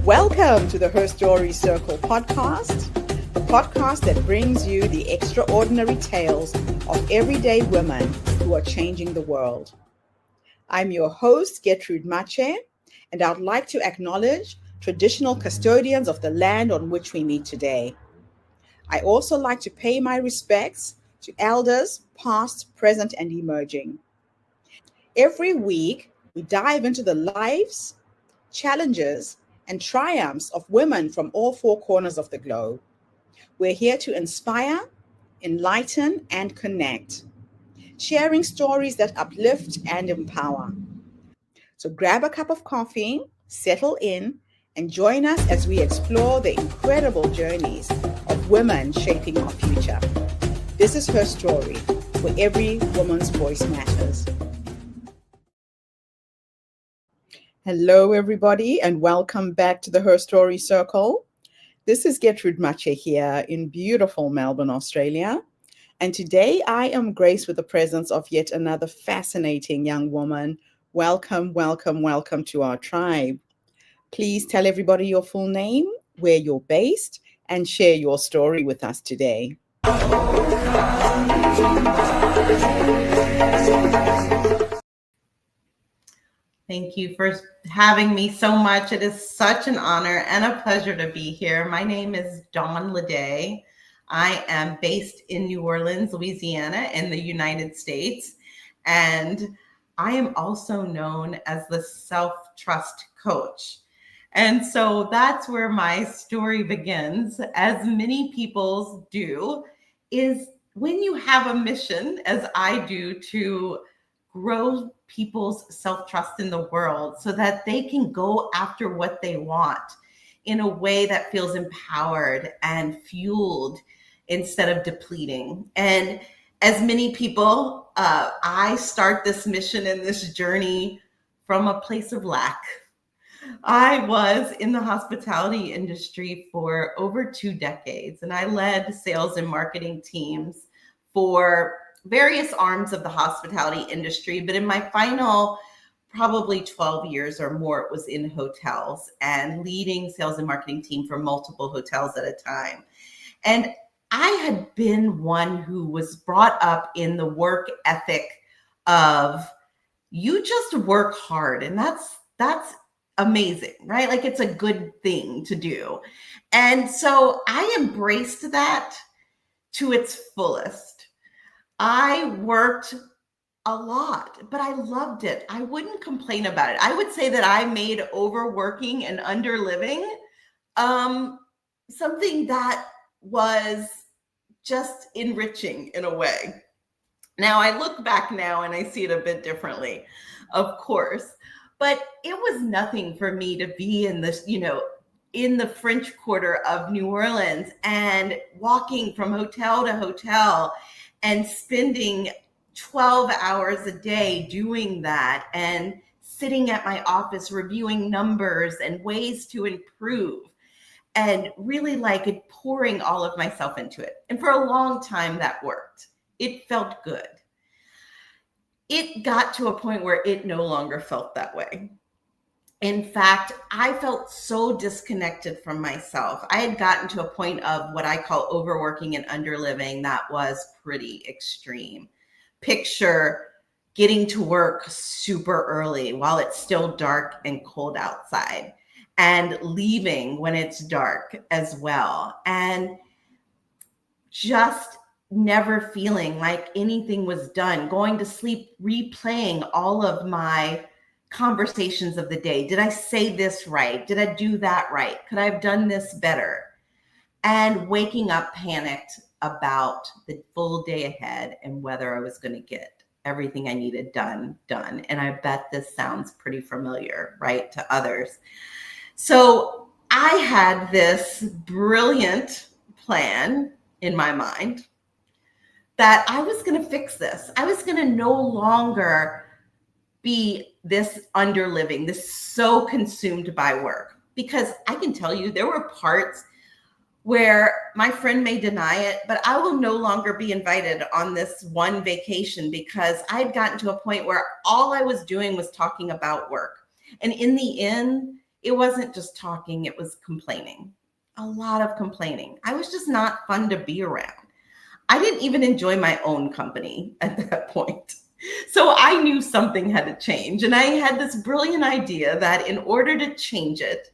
Welcome to the Her Story Circle podcast, the podcast that brings you the extraordinary tales of everyday women who are changing the world. I'm your host, Gertrude Mache, and I'd like to acknowledge traditional custodians of the land on which we meet today. I also like to pay my respects to elders, past, present, and emerging. Every week, we dive into the lives, challenges, and triumphs of women from all four corners of the globe. We're here to inspire, enlighten, and connect, sharing stories that uplift and empower. So grab a cup of coffee, settle in, and join us as we explore the incredible journeys of women shaping our future. This is Her Story, where every woman's voice matters. Hello, everybody, and welcome back to the Her Story Circle. This is Gertrude Mache here in beautiful Melbourne, Australia. And today I am graced with the presence of yet another fascinating young woman. Welcome, welcome, welcome to our tribe. Please tell everybody your full name, where you're based, and share your story with us today. Thank you for having me so much. It is such an honor and a pleasure to be here. My name is Dawn Ledet. I am based in New Orleans, Louisiana, in the United States. And I am also known as the self-trust coach. And so that's where my story begins, as many people do, is when you have a mission, as I do, to grow people's self-trust in the world so that they can go after what they want in a way that feels empowered and fueled instead of depleting. And as many people, I start this mission and this journey from a place of lack. I was in the hospitality industry for over 2 decades, and I led sales and marketing teams for various arms of the hospitality industry. But in my final probably 12 years or more, it was in hotels and leading sales and marketing team for multiple hotels at a time. And I had been one who was brought up in the work ethic of you just work hard, and that's amazing, right? Like it's a good thing to do. And so I embraced that to its fullest. I worked a lot, but I loved it. I wouldn't complain about it. I would say that I made overworking and underliving something that was just enriching in a way. Now I look back now and I see it a bit differently, of course, but it was nothing for me to be in this, in the French Quarter of New Orleans and walking from hotel to hotel and spending 12 hours a day doing that and sitting at my office reviewing numbers and ways to improve and really pouring all of myself into it. And for a long time that worked. It felt good. It got to a point where it no longer felt that way. In fact, I felt so disconnected from myself. I had gotten to a point of what I call overworking and underliving that was pretty extreme. Picture getting to work super early while it's still dark and cold outside, and leaving when it's dark as well, and just never feeling like anything was done, going to sleep, replaying all of my conversations of the day. Did I say this right? Did I do that right? Could I have done this better? And waking up panicked about the full day ahead and whether I was going to get everything I needed done. And I bet this sounds pretty familiar, right, to others. So I had this brilliant plan in my mind that I was going to fix this. I was going to no longer be this underliving, this so consumed by work. Because I can tell you there were parts where my friend may deny it, but I will no longer be invited on this one vacation because I had gotten to a point where all I was doing was talking about work. And in the end, It wasn't just talking, it was complaining. A lot of complaining. I was just not fun to be around. I didn't even enjoy my own company at that point. So I knew something had to change. And I had this brilliant idea that in order to change it,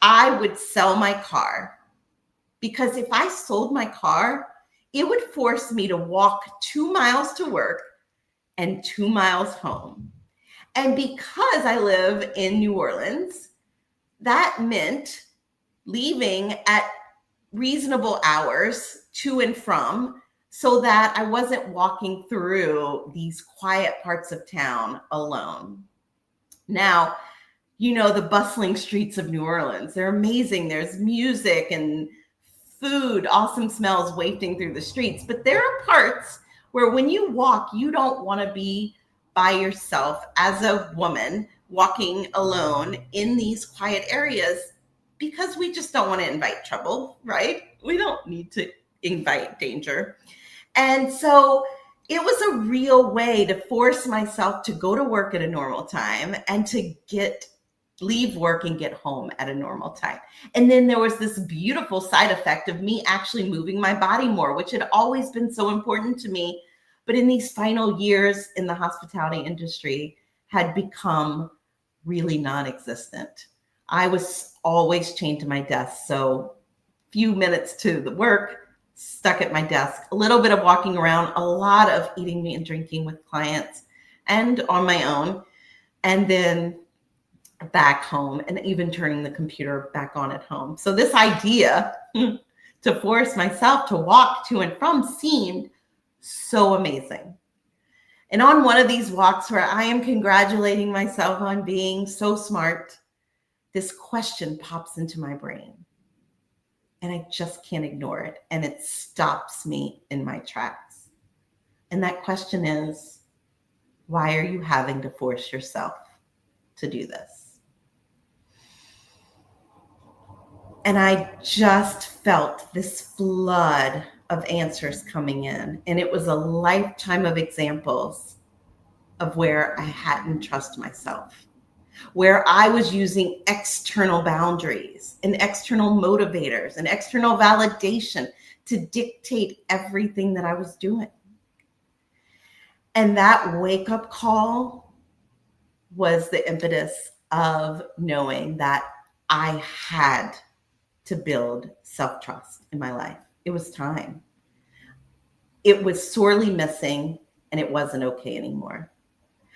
I would sell my car. Because if I sold my car, it would force me to walk 2 miles to work and 2 miles home. And because I live in New Orleans, that meant leaving at reasonable hours to and from so that I wasn't walking through these quiet parts of town alone. Now, you know, the bustling streets of New Orleans, they're amazing. There's music and food, awesome smells wafting through the streets. But there are parts where when you walk, you don't want to be by yourself as a woman walking alone in these quiet areas because we just don't want to invite trouble, right? We don't need to invite danger. And so it was a real way to force myself to go to work at a normal time and to leave work and get home at a normal time. And then there was this beautiful side effect of me actually moving my body more, which had always been so important to me. But in these final years in the hospitality industry had become really non-existent. I was always chained to my desk. So few minutes to the work, stuck at my desk, a little bit of walking around, a lot of eating and drinking with clients and on my own, and then back home and even turning the computer back on at home. So this idea to force myself to walk to and from seemed so amazing. And on one of these walks where I am congratulating myself on being so smart, this question pops into my brain and I just can't ignore it. And it stops me in my tracks. And that question is, why are you having to force yourself to do this? And I just felt this flood of answers coming in. And it was a lifetime of examples of where I hadn't trusted myself, where I was using external boundaries and external motivators and external validation to dictate everything that I was doing. And that wake-up call was the impetus of knowing that I had to build self-trust in my life. It was time. It was sorely missing, and it wasn't okay anymore.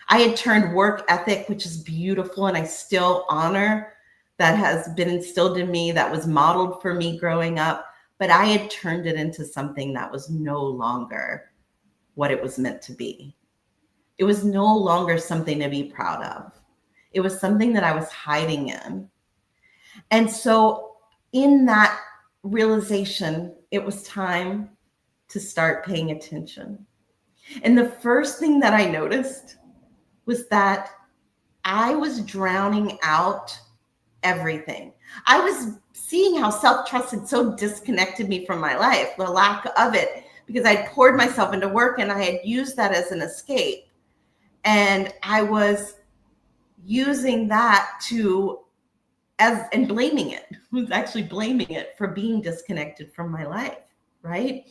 I had turned work ethic, which is beautiful, and I still honor, that has been instilled in me, that was modeled for me growing up, but I had turned it into something that was no longer what it was meant to be. It was no longer something to be proud of. It was something that I was hiding in. And so in that realization, it was time to start paying attention. And the first thing that I noticed was that I was drowning out everything. I was seeing how self-trust had so disconnected me from my life, the lack of it, because I'd poured myself into work and I had used that as an escape. And I was using that and blaming it. I was actually blaming it for being disconnected from my life, right?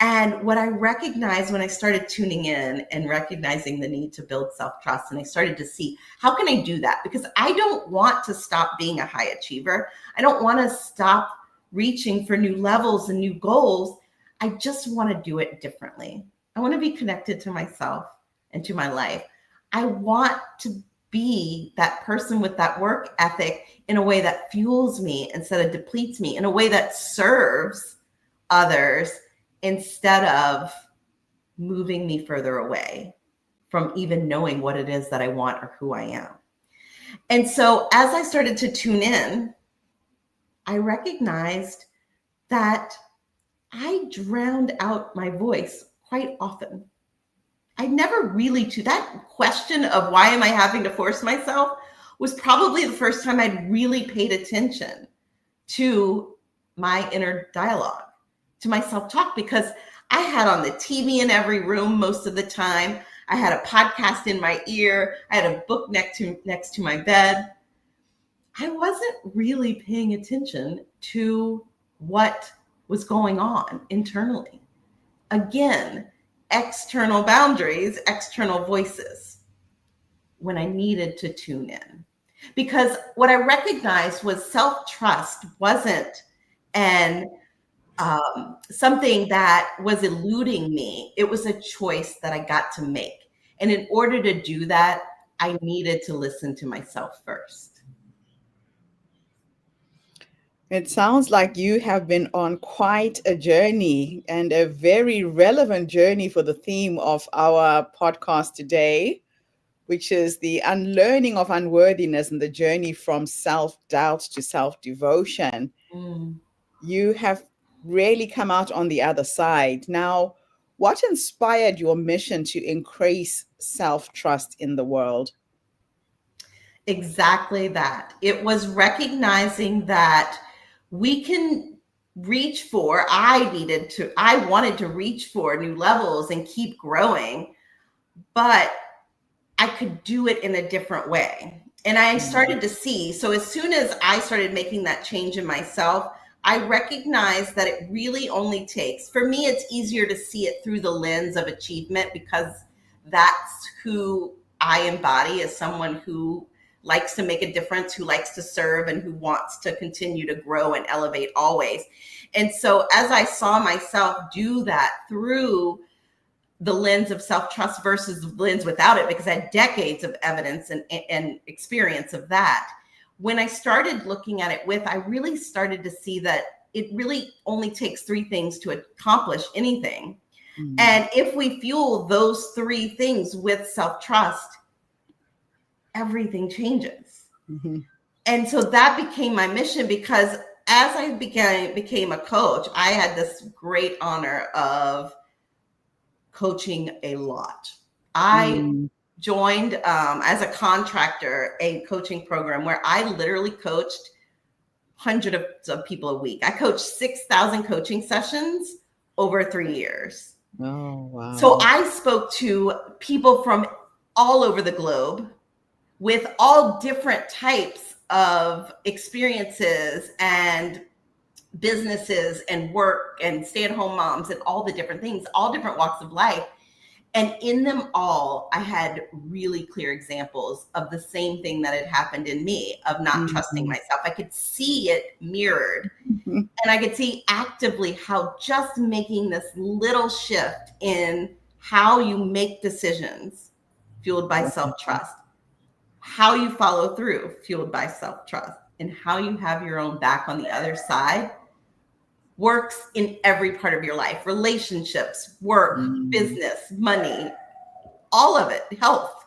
And what I recognized when I started tuning in and recognizing the need to build self-trust, and I started to see, how can I do that? Because I don't want to stop being a high achiever. I don't want to stop reaching for new levels and new goals. I just want to do it differently. I want to be connected to myself and to my life. I want to be that person with that work ethic in a way that fuels me instead of depletes me, in a way that serves others instead of moving me further away from even knowing what it is that I want or who I am. And so as I started to tune in, I recognized that I drowned out my voice quite often. I never really, that question of why am I having to force myself was probably the first time I'd really paid attention to my inner dialogue, to my self-talk, because I had on the TV in every room most of the time. I had a podcast in my ear. I had a book next to my bed. I wasn't really paying attention to what was going on internally. Again, external boundaries, external voices when I needed to tune in. Because what I recognized was self-trust wasn't an something that was eluding me. It was a choice that I got to make. And in order to do that, I needed to listen to myself first. It sounds like you have been on quite a journey, and a very relevant journey for the theme of our podcast today, which is the unlearning of unworthiness and the journey from self-doubt to self-devotion. Mm. You have really come out on the other side. Now, what inspired your mission to increase self-trust in the world? Exactly that. It was recognizing that we can reach for, I wanted to reach for new levels and keep growing, but I could do it in a different way. And I started to see, so as soon as I started making that change in myself, I recognized that it really only takes, for me, it's easier to see it through the lens of achievement because that's who I embody as someone who likes to make a difference, who likes to serve, and who wants to continue to grow and elevate always. And so as I saw myself do that through the lens of self-trust versus the lens without it, because I had decades of evidence and experience of that. When I started looking at it with, I really started to see that it really only takes three things to accomplish anything. Mm. And if we fuel those three things with self-trust, everything changes. Mm-hmm. And so that became my mission, because as I became a coach, I had this great honor of coaching a lot. I joined as a contractor a coaching program where I literally coached hundreds of people a week. I coached 6,000 coaching sessions over 3 years. Oh, wow. So I spoke to people from all over the globe with all different types of experiences and businesses and work and stay-at-home moms and all the different things, all different walks of life. And in them all, I had really clear examples of the same thing that had happened in me, of not trusting myself. I could see it mirrored. And I could see actively how just making this little shift in how you make decisions fueled by self-trust, how you follow through fueled by self-trust, and how you have your own back on the other side works in every part of your life. Relationships, work, business, money, all of it, health.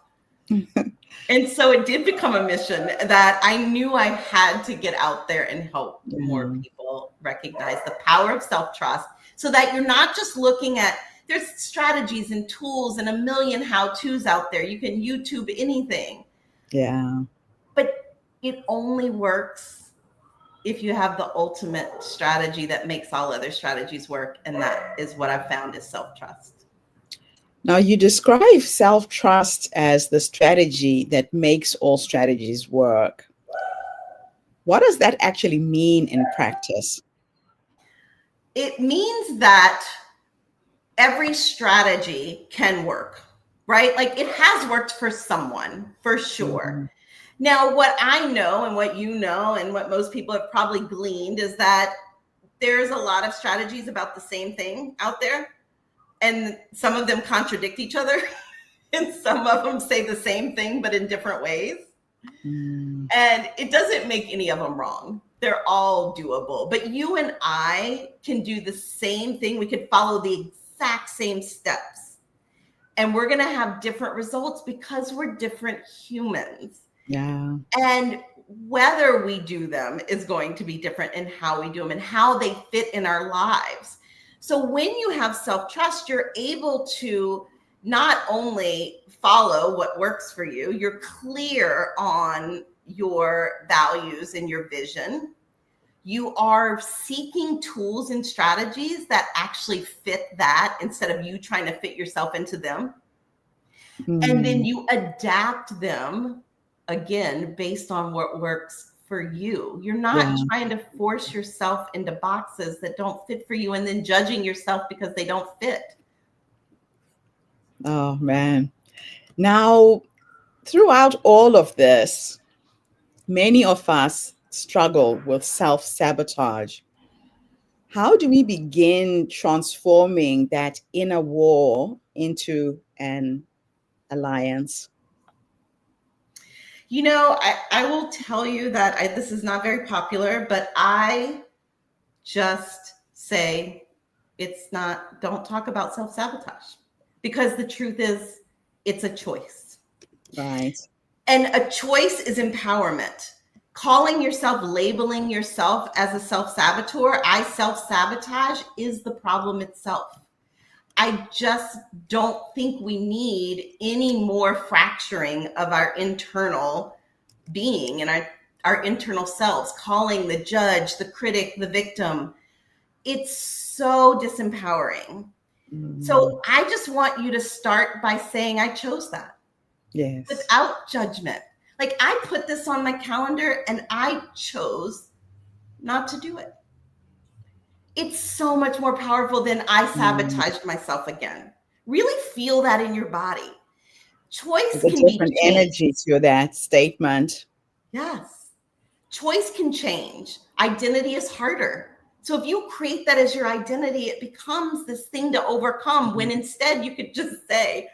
And so it did become a mission that I knew I had to get out there and help more people recognize the power of self-trust, so that you're not just looking at, there's strategies and tools and a million how-tos out there. You can YouTube anything. Yeah. But it only works if you have the ultimate strategy that makes all other strategies work. And that is what I've found is self-trust. Now, you describe self-trust as the strategy that makes all strategies work. What does that actually mean in practice? It means that every strategy can work, right? Like, it has worked for someone, for sure. Now, what I know and what you know and what most people have probably gleaned is that there's a lot of strategies about the same thing out there. And some of them contradict each other. And some of them say the same thing, but in different ways. And it doesn't make any of them wrong. They're all doable. But you and I can do the same thing. We could follow the exact same steps. And we're going to have different results because we're different humans. Yeah. And whether we do them is going to be different in how we do them and how they fit in our lives. So when you have self-trust, you're able to not only follow what works for you, you're clear on your values and your vision. You are seeking tools and strategies that actually fit that instead of you trying to fit yourself into them. And then you adapt them, again, based on what works for you. You're not Yeah. trying to force yourself into boxes that don't fit for you and then judging yourself because they don't fit. Oh, man. Now, throughout all of this, many of us struggle with self sabotage. How do we begin transforming that inner war into an alliance? I will tell you that this is not very popular, but I just say don't talk about self sabotage because the truth is it's a choice. Right. And a choice is empowerment. Calling yourself, labeling yourself as a self saboteur, I self sabotage is the problem itself. I just don't think we need any more fracturing of our internal being and our internal selves, calling the judge, the critic, the victim. It's so disempowering. So I just want you to start by saying, I chose that. Yes. Without judgment. Like I put this on my calendar and I chose not to do it. It's so much more powerful than I sabotaged myself again. Really feel that in your body. Choice There's a can be different changed. energy to that statement. Yes. Choice can change. Identity is harder. So if you create that as your identity, it becomes this thing to overcome when instead you could just say,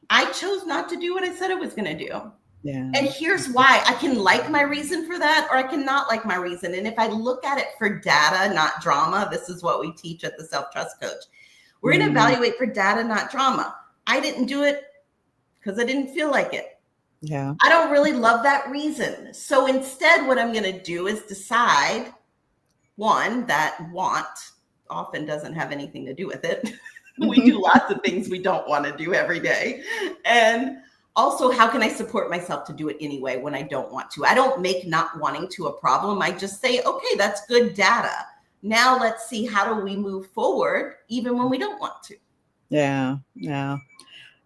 I chose not to do what I said I was going to do. Yeah. And here's why. I can like my reason for that, or I can not like my reason. And if I look at it for data, not drama, this is what we teach at the Self-Trust Coach. We're going to evaluate for data, not drama. I didn't do it because I didn't feel like it. Yeah. I don't really love that reason. So instead, what I'm going to do is decide, one, that want often doesn't have anything to do with it. We do lots of things we don't want to do every day. And also, how can I support myself to do it anyway when I don't want to? I don't make not wanting to a problem. I just say, okay, that's good data. Now let's see, how do we move forward even when we don't want to? Yeah. Yeah.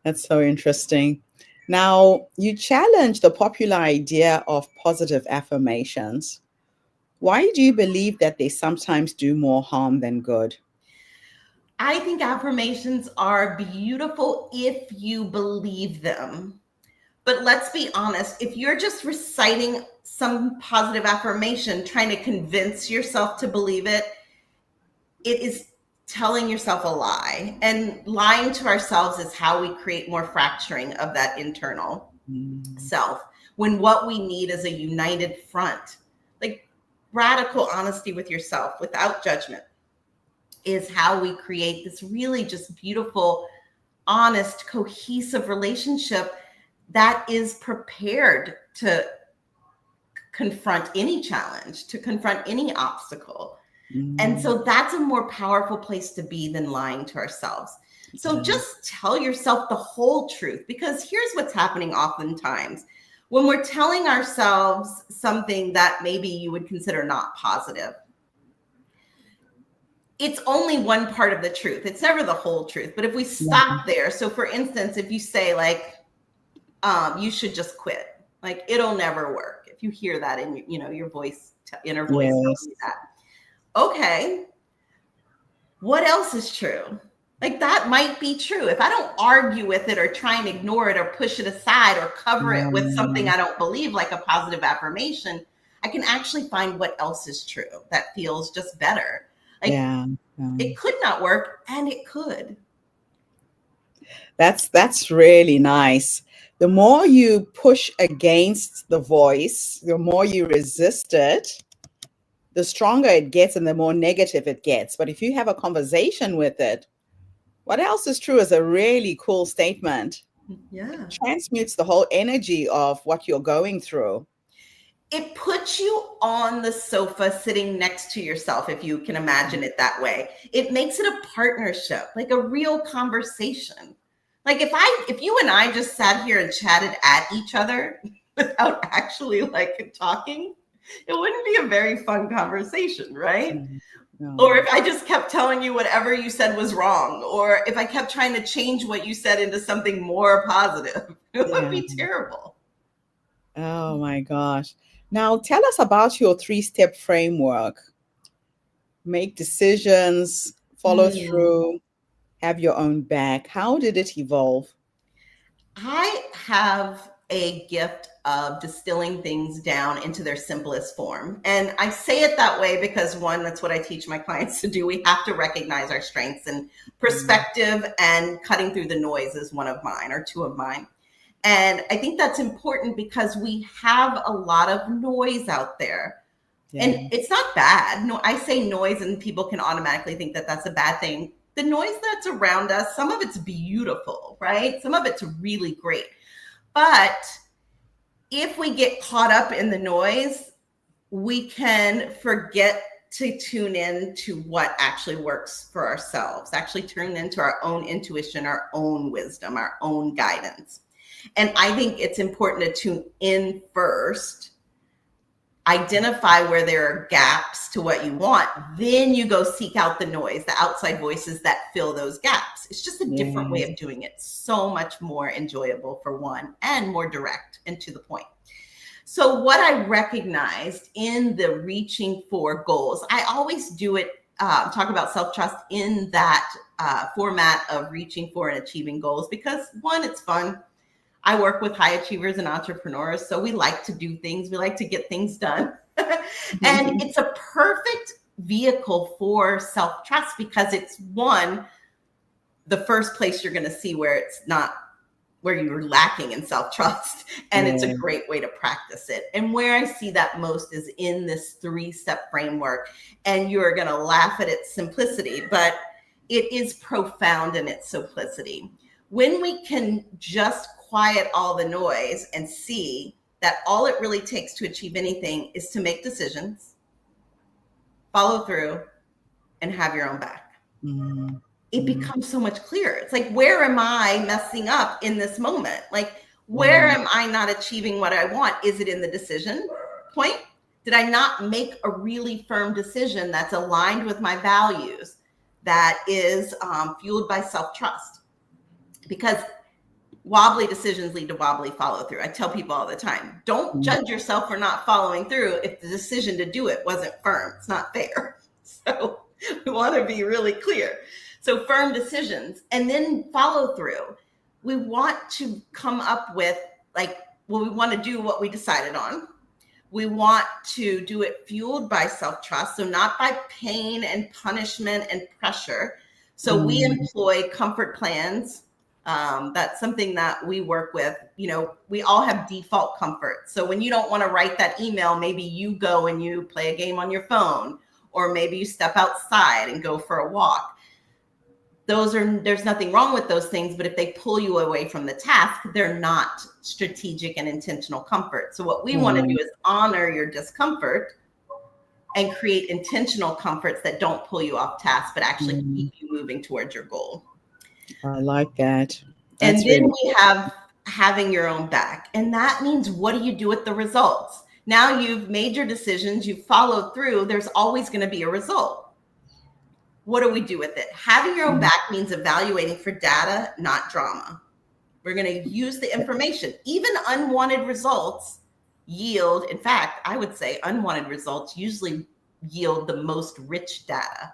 That's so interesting. Now, you challenge the popular idea of positive affirmations. Why do you believe that they sometimes do more harm than good? I think affirmations are beautiful if you believe them. But let's be honest, if you're just reciting some positive affirmation, trying to convince yourself to believe it, it is telling yourself a lie. And lying to ourselves is how we create more fracturing of that internal self, when what we need is a united front. Like radical honesty with yourself without judgment is how we create this really just beautiful, honest, cohesive relationship that is prepared to confront any challenge, to confront any obstacle. And so that's a more powerful place to be than lying to ourselves. So just tell yourself the whole truth, because here's what's happening oftentimes. When we're telling ourselves something that maybe you would consider not positive, it's only one part of the truth. It's never the whole truth. But if we stop there, so for instance, if you say like, you should just quit, like it'll never work. If you hear that in your voice, inner voice tells you that. Okay, what else is true? Like that might be true. If I don't argue with it or try and ignore it or push it aside or cover it with something I don't believe, like a positive affirmation, I can actually find what else is true that feels just better. Like it could not work and it could. That's really nice. The more you push against the voice, the more you resist it, the stronger it gets and the more negative it gets. But if you have a conversation with it, what else is true is a really cool statement. Yeah. It transmutes the whole energy of what you're going through. It puts you on the sofa sitting next to yourself, if you can imagine it that way. It makes it a partnership, like a real conversation. Like if you and I just sat here and chatted at each other without actually like talking, it wouldn't be a very fun conversation, right? No. Or if I just kept telling you whatever you said was wrong, or if I kept trying to change what you said into something more positive, it would be terrible. Oh my gosh. Now, tell us about your 3-step framework. Make decisions, follow Hmm. through, have your own back. How did it evolve? I have a gift of distilling things down into their simplest form. And I say it that way because, one, that's what I teach my clients to do. We have to recognize our strengths, and Mm, perspective and cutting through the noise is one of mine, or two of mine. And I think that's important because we have a lot of noise out there. And yeah. it's not bad. No, I say noise and people can automatically think that that's a bad thing. The noise that's around us, some of it's beautiful, right? Some of it's really great. But if we get caught up in the noise, we can forget to tune in to what actually works for ourselves, actually turn into our own intuition, our own wisdom, our own guidance. And I think it's important to tune in first, identify where there are gaps to what you want, then you go seek out the noise, the outside voices that fill those gaps. It's just a different way Yes. of doing it. So much more enjoyable for one, and more direct and to the point. So what I recognized in the reaching for goals, I always do it, talk about self-trust in that format of reaching for and achieving goals, because one, it's fun. I work with high achievers and entrepreneurs, so we like to do things. We like to get things done. And it's a perfect vehicle for self-trust because it's, one, the first place you're going to see where it's not, where you're lacking in self-trust. And it's a Yeah. great way to practice it. And where I see that most is in this 3-step framework. And you're going to laugh at its simplicity, but it is profound in its simplicity. When we can just quiet all the noise and see that all it really takes to achieve anything is to make decisions, follow through, and have your own back, Mm, it mm, becomes so much clearer. It's like, where am I messing up in this moment? Like, where yeah. am I not achieving what I want? Is it in the decision point? Did I not make a really firm decision that's aligned with my values, that is fueled by self-trust? Because wobbly decisions lead to wobbly follow through. I tell people all the time, don't Mm, judge yourself for not following through if the decision to do it wasn't firm. It's not fair. So we want to be really clear. So firm decisions, and then follow through. We want to come up with, like, well, we want to do what we decided on. We want to do it fueled by self-trust, so not by pain and punishment and pressure. So we mm, employ comfort plans. That's something that we work with. You know, we all have default comfort. So when you don't want to write that email, maybe you go and you play a game on your phone, or maybe you step outside and go for a walk. There's nothing wrong with those things, but if they pull you away from the task, they're not strategic and intentional comfort. So what we want to do mm, is honor your discomfort and create intentional comforts that don't pull you off task, but actually keep mm. you moving towards your goal. I like that. And That's then really we have having your own back. And that means, what do you do with the results? Now you've made your decisions, you've followed through, there's always going to be a result. What do we do with it? Having your own mm, back means evaluating for data, not drama. We're going to use the information. Even unwanted results yield, in fact, I would say unwanted results usually yield the most rich data.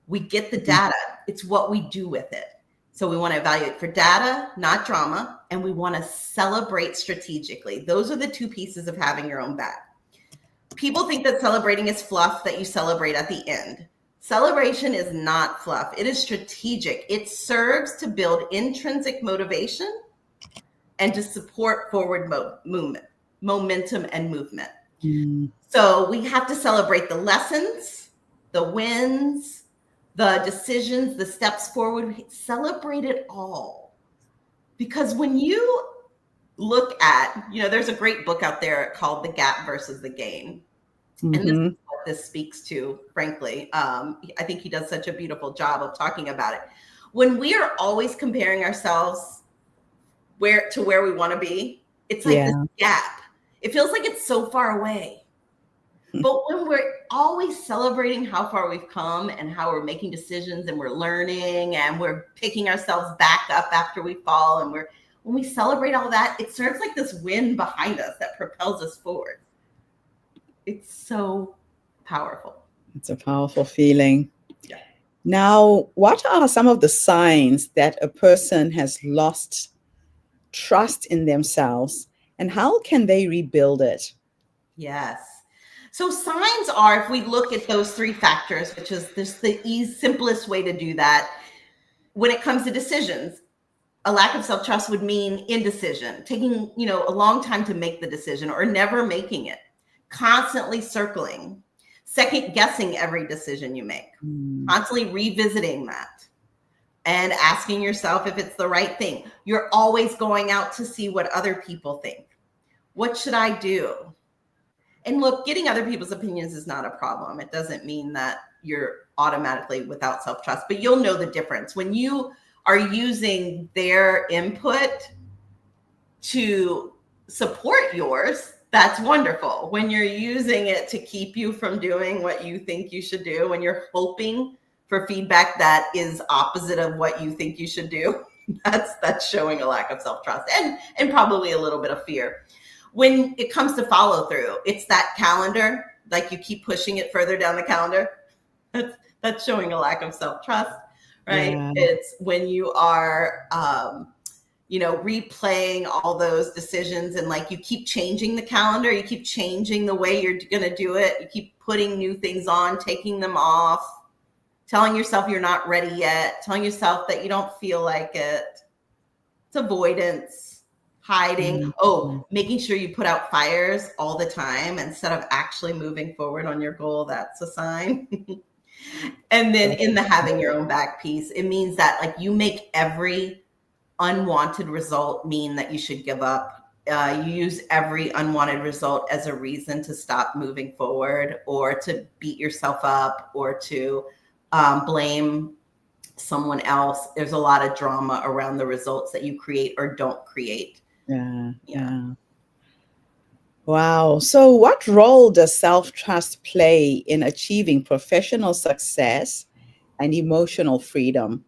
We get the mm, data, it's what we do with it. So we want to evaluate for data, not drama, and we want to celebrate strategically. Those are the two pieces of having your own back. People think that celebrating is fluff, that you celebrate at the end. Celebration is not fluff. It is strategic. It serves to build intrinsic motivation and to support forward movement, momentum, and movement. mm. So we have to celebrate the lessons, the wins, the decisions, the steps forward. Celebrate it all. Because when you look at, there's a great book out there called The Gap versus the Gain. And this is Mhm. what this speaks to, frankly. I think he does such a beautiful job of talking about it. When we are always comparing ourselves where we want to be, it's like this Yeah. gap. It feels like it's so far away. But when we're always celebrating how far we've come and how we're making decisions and we're learning and we're picking ourselves back up after we fall, when we celebrate all that, it serves like this wind behind us that propels us forward. It's so powerful. It's a powerful feeling. Yeah. Now, what are some of the signs that a person has lost trust in themselves, and how can they rebuild it? Yes. So signs are, if we look at those three factors, which is just the simplest way to do that, when it comes to decisions, a lack of self-trust would mean indecision, taking, a long time to make the decision or never making it, constantly circling, second guessing every decision you make, Mm, constantly revisiting that and asking yourself if it's the right thing. You're always going out to see what other people think. What should I do? And look, getting other people's opinions is not a problem. It doesn't mean that you're automatically without self-trust, but you'll know the difference. When you are using their input to support yours, that's wonderful. When you're using it to keep you from doing what you think you should do, when you're hoping for feedback that is opposite of what you think you should do, that's showing a lack of self-trust and probably a little bit of fear. When it comes to follow through, it's that calendar, like you keep pushing it further down the calendar. That's showing a lack of self-trust, right? yeah. It's when you are replaying all those decisions and like you keep changing the calendar, you keep changing the way you're going to do it, you keep putting new things on, taking them off, telling yourself you're not ready yet, telling yourself that you don't feel like it. It's avoidance, hiding. Mm, Oh, making sure you put out fires all the time instead of actually moving forward on your goal. That's a sign. And then in the having your own back piece, it means that like you make every unwanted result mean that you should give up. You use every unwanted result as a reason to stop moving forward or to beat yourself up or to blame someone else. There's a lot of drama around the results that you create or don't create. yeah, Yeah. yeah. Wow. So, what role does self trust play in achieving professional success and emotional freedom?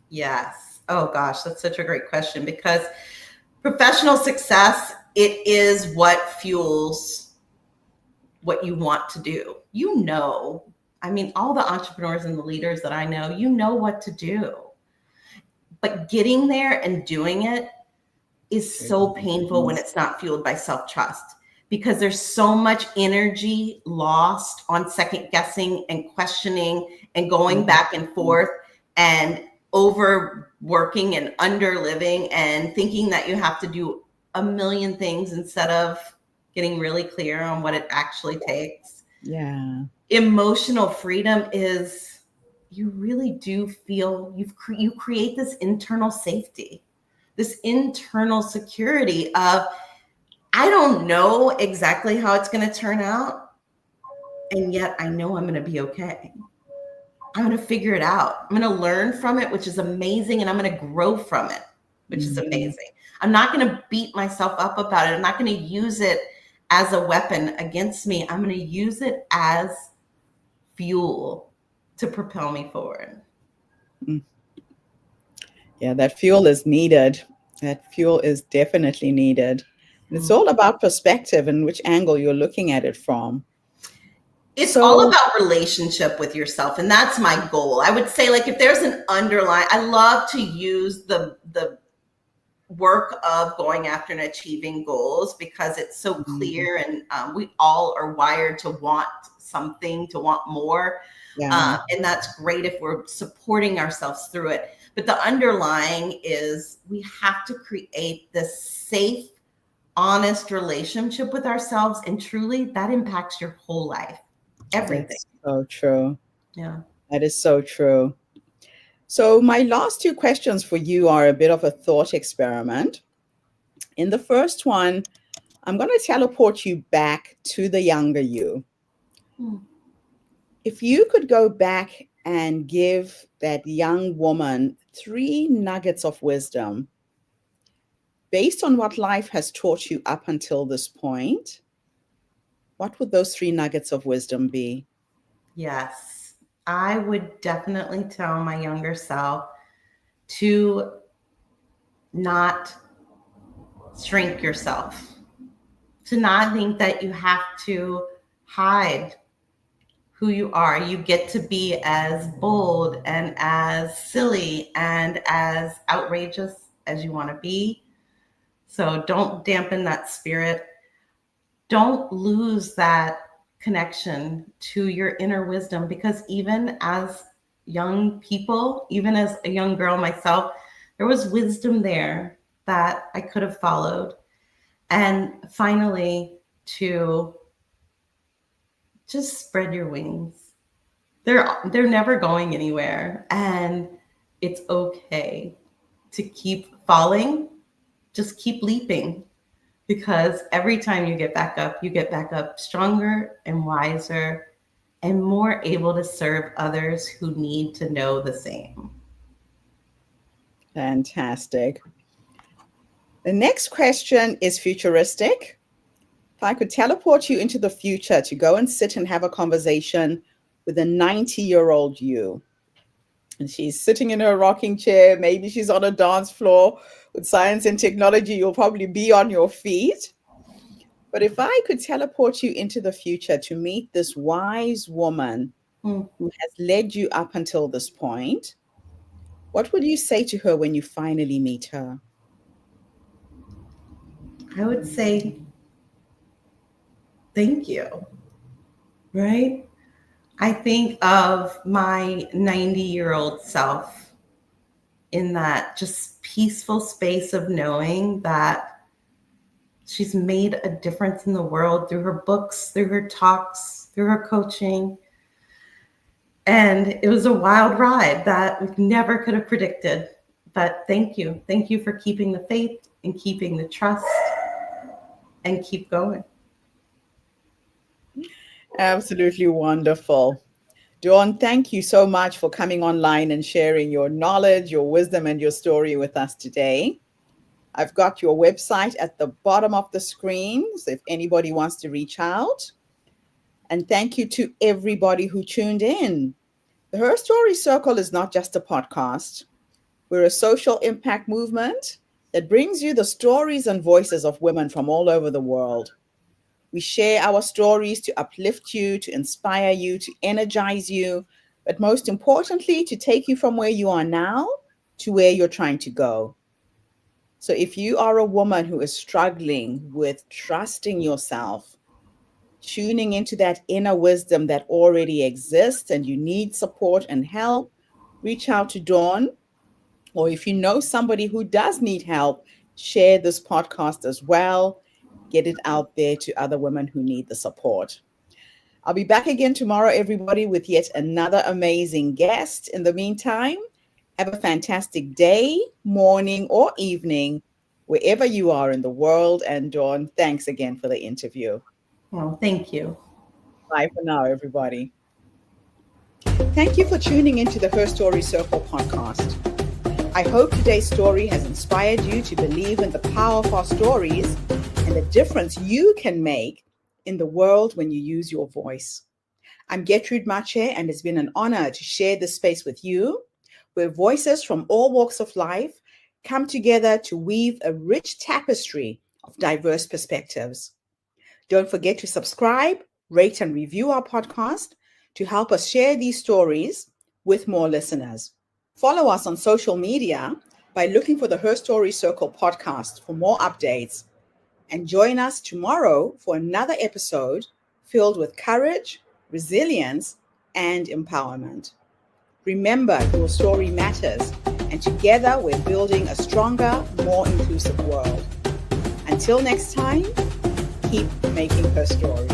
Yes. Oh gosh, that's such a great question because professional success, it is what fuels what you want to do. I mean, all the entrepreneurs and the leaders that I know what to do. But getting there and doing it is so painful when it's not fueled by self-trust because there's so much energy lost on second guessing and questioning and going back and forth and overworking and underliving and thinking that you have to do a million things instead of getting really clear on what it actually takes. Yeah. Emotional freedom is you really do feel you create this internal safety, this internal security of I don't know exactly how it's going to turn out, and yet I know I'm going to be okay. I'm going to figure it out. I'm going to learn from it, which is amazing, and I'm going to grow from it, which is amazing. I'm not going to beat myself up about it. I'm not going to use it as a weapon against me. I'm going to use it as fuel to propel me forward. Yeah, that fuel is needed. That fuel is definitely needed. And it's all about perspective and which angle you're looking at it from. It's all So, about relationship with yourself, and that's my goal. I would say, like, if there's an underlying, I love to use the work of going after and achieving goals because it's so clear, and we all are wired to want something, to want more, yeah, and that's great if we're supporting ourselves through it. But the underlying is we have to create this safe, honest relationship with ourselves, and truly that impacts your whole life. Everything. that's so true. Yeah. That is so true. So, my last two questions for you are a bit of a thought experiment. In the first one, I'm going to teleport you back to the younger you. If you could go back and give that young woman three nuggets of wisdom based on what life has taught you up until this point, what would those three nuggets of wisdom be? Yes, I would definitely tell my younger self to not shrink yourself, to not think that you have to hide who you are. You get to be as bold and as silly and as outrageous as you want to be. So don't dampen that spirit. Don't lose that connection to your inner wisdom, because even as young people, even as a young girl myself, there was wisdom there that I could have followed. And finally, to just spread your wings. They're never going anywhere, and it's okay to keep falling. Just keep leaping, because every time you get back up stronger and wiser and more able to serve others who need to know the same. Fantastic. The next question is futuristic. If I could teleport you into the future to go and sit and have a conversation with a 90-year-old you, and she's sitting in her rocking chair, maybe she's on a dance floor. With science and technology, you'll probably be on your feet. But if I could teleport you into the future to meet this wise woman who has led you up until this point, what would you say to her when you finally meet her? I would say, thank you, right? I think of my 90-year-old self in that just peaceful space of knowing that she's made a difference in the world through her books, through her talks, through her coaching. And it was a wild ride that we never could have predicted. But thank you. Thank you for keeping the faith and keeping the trust, and keep going. Absolutely wonderful. Dawn, thank you so much for coming online and sharing your knowledge, your wisdom, and your story with us today. I've got your website at the bottom of the screen, so if anybody wants to reach out. And thank you to everybody who tuned in. The Her Story Circle is not just a podcast. We're a social impact movement that brings you the stories and voices of women from all over the world. We share our stories to uplift you, to inspire you, to energize you, but most importantly, to take you from where you are now to where you're trying to go. So if you are a woman who is struggling with trusting yourself, tuning into that inner wisdom that already exists, and you need support and help, reach out to Dawn. Or if you know somebody who does need help, share this podcast as well. Get it out there to other women who need the support. I'll be back again tomorrow, everybody, with yet another amazing guest. In the meantime, have a fantastic day, morning, or evening, wherever you are in the world. And Dawn, thanks again for the interview. Well, thank you. Bye for now, everybody. Thank you for tuning into the Her Story Circle podcast. I hope today's story has inspired you to believe in the power of our stories and the difference you can make in the world when you use your voice. I'm Gertrude Mache, and it's been an honor to share this space with you, where voices from all walks of life come together to weave a rich tapestry of diverse perspectives. Don't forget to subscribe, rate, and review our podcast to help us share these stories with more listeners. Follow us on social media by looking for the Her Story Circle podcast for more updates. And join us tomorrow for another episode filled with courage, resilience, and empowerment. Remember, your story matters, and together we're building a stronger, more inclusive world. Until next time, keep making her story.